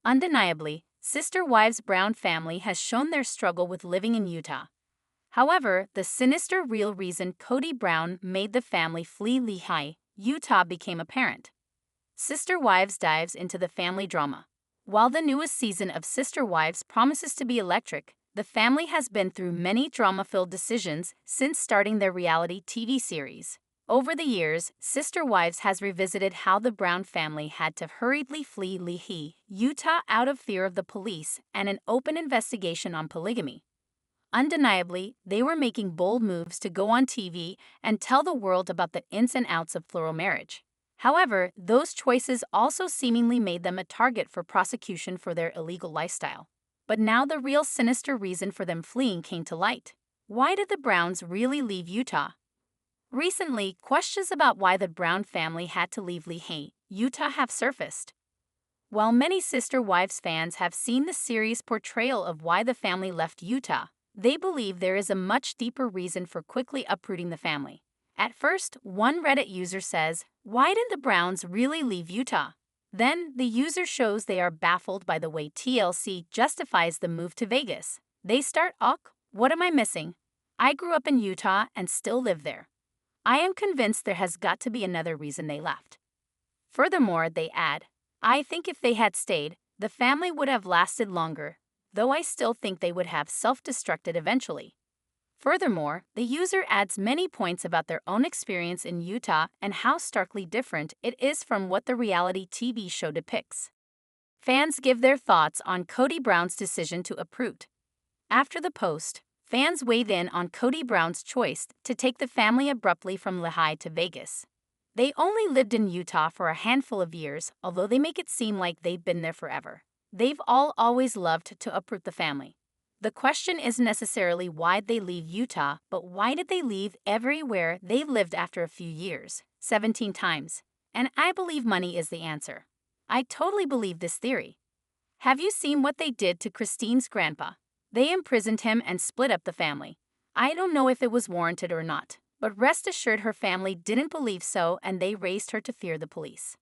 Undeniably, Sister Wives Brown family has shown their struggle with living in Utah. However, the sinister real reason Kody Brown made the family flee Lehi, Utah became apparent. Sister Wives dives into the family drama. While the newest season of Sister Wives promises to be electric, the family has been through many drama-filled decisions since starting their reality TV series. Over the years, Sister Wives has revisited how the Brown family had to hurriedly flee Lehi, Utah out of fear of the police and an open investigation on polygamy. Undeniably, they were making bold moves to go on TV and tell the world about the ins and outs of plural marriage. However, those choices also seemingly made them a target for prosecution for their illegal lifestyle. But now the real sinister reason for them fleeing came to light. Why did the Browns really leave Utah? Recently, questions about why the Brown family had to leave Lehi, Utah have surfaced. While many Sister Wives fans have seen the series' portrayal of why the family left Utah, they believe there is a much deeper reason for quickly uprooting the family. At first, one Reddit user says, "Why didn't the Browns really leave Utah?" Then, the user shows they are baffled by the way TLC justifies the move to Vegas. They start, what am I missing? I grew up in Utah and still live there. I am convinced there has got to be another reason they left." Furthermore, they add, "I think if they had stayed, the family would have lasted longer, though I still think they would have self-destructed eventually." Furthermore, the user adds many points about their own experience in Utah and how starkly different it is from what the reality TV show depicts. Fans give their thoughts on Kody Brown's decision to uproot. After the post, fans weighed in on Kody Brown's choice to take the family abruptly from Lehi to Vegas. They only lived in Utah for a handful of years, although they make it seem like they've been there forever. They've all always loved to uproot the family. The question isn't necessarily why'd they leave Utah, but why did they leave everywhere they've lived after a few years, 17 times? And I believe money is the answer. I totally believe this theory. Have you seen what they did to Christine's grandpa? They imprisoned him and split up the family. I don't know if it was warranted or not, but rest assured her family didn't believe so and they raised her to fear the police.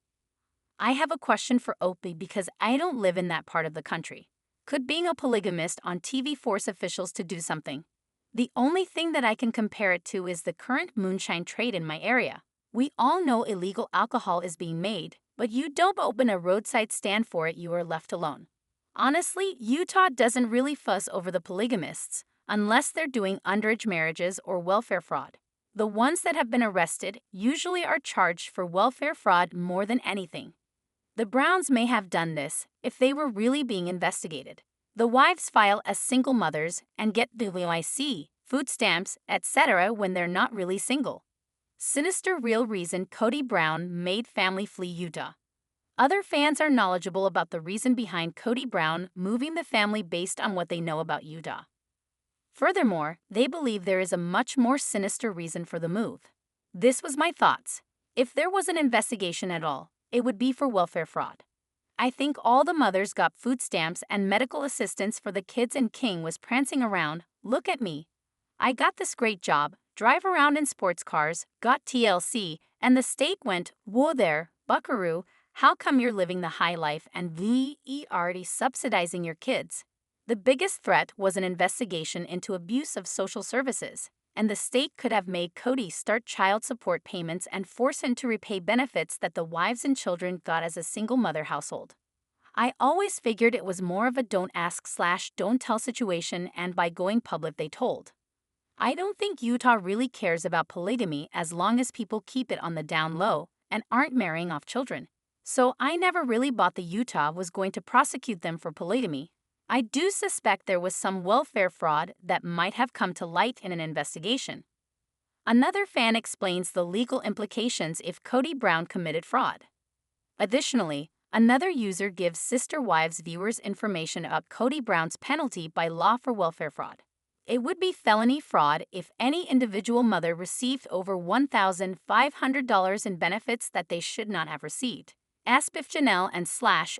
I have a question for Opie because I don't live in that part of the country. Could being a polygamist on TV force officials to do something? The only thing that I can compare it to is the current moonshine trade in my area. We all know illegal alcohol is being made, but you don't open a roadside stand for it, you are left alone. Honestly, Utah doesn't really fuss over the polygamists, unless they're doing underage marriages or welfare fraud. The ones that have been arrested usually are charged for welfare fraud more than anything. The Browns may have done this if they were really being investigated. The wives file as single mothers and get WIC, food stamps, etc. when they're not really single. Sinister real reason Kody Brown made family flee Utah. Other fans are knowledgeable about the reason behind Kody Brown moving the family based on what they know about Utah. Furthermore, they believe there is a much more sinister reason for the move. This was my thoughts. If there was an investigation at all, it would be for welfare fraud. I think all the mothers got food stamps and medical assistance for the kids and King was prancing around, "Look at me. I got this great job, drive around in sports cars, got TLC, and the state went, whoa there, buckaroo, how come you're living the high life and already subsidizing your kids?" The biggest threat was an investigation into abuse of social services, and the state could have made Kody start child support payments and force him to repay benefits that the wives and children got as a single mother household. I always figured it was more of a don't ask/don't tell situation, and by going public they told. I don't think Utah really cares about polygamy as long as people keep it on the down low and aren't marrying off children. So I never really bought the Utah was going to prosecute them for polygamy. I do suspect there was some welfare fraud that might have come to light in an investigation. Another fan explains the legal implications if Kody Brown committed fraud. Additionally, another user gives Sister Wives viewers information about Kody Brown's penalty by law for welfare fraud. It would be felony fraud if any individual mother received over $1,500 in benefits that they should not have received. Ask if Janelle and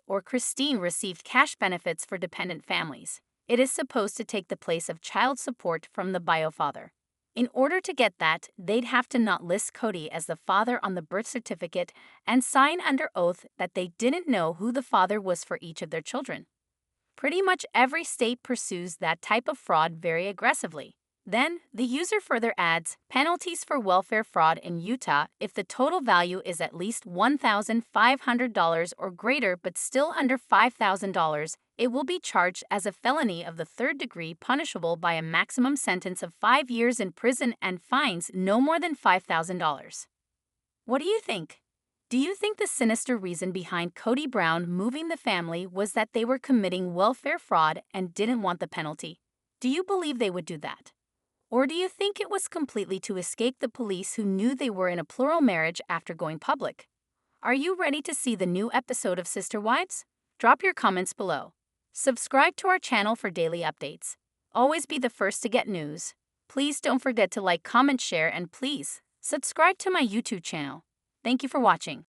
or Christine received cash benefits for dependent families. It is supposed to take the place of child support from the bio father. In order to get that, they'd have to not list Kody as the father on the birth certificate and sign under oath that they didn't know who the father was for each of their children. Pretty much every state pursues that type of fraud very aggressively. Then, the user further adds penalties for welfare fraud in Utah if the total value is at least $1,500 or greater but still under $5,000. It will be charged as a felony of the third degree, punishable by a maximum sentence of 5 years in prison and fines no more than $5,000. What do you think? Do you think the sinister reason behind Kody Brown moving the family was that they were committing welfare fraud and didn't want the penalty? Do you believe they would do that? Or do you think it was completely to escape the police who knew they were in a plural marriage after going public? Are you ready to see the new episode of Sister Wives? Drop your comments below. Subscribe to our channel for daily updates. Always be the first to get news. Please don't forget to like, comment, share, and please subscribe to my YouTube channel. Thank you for watching.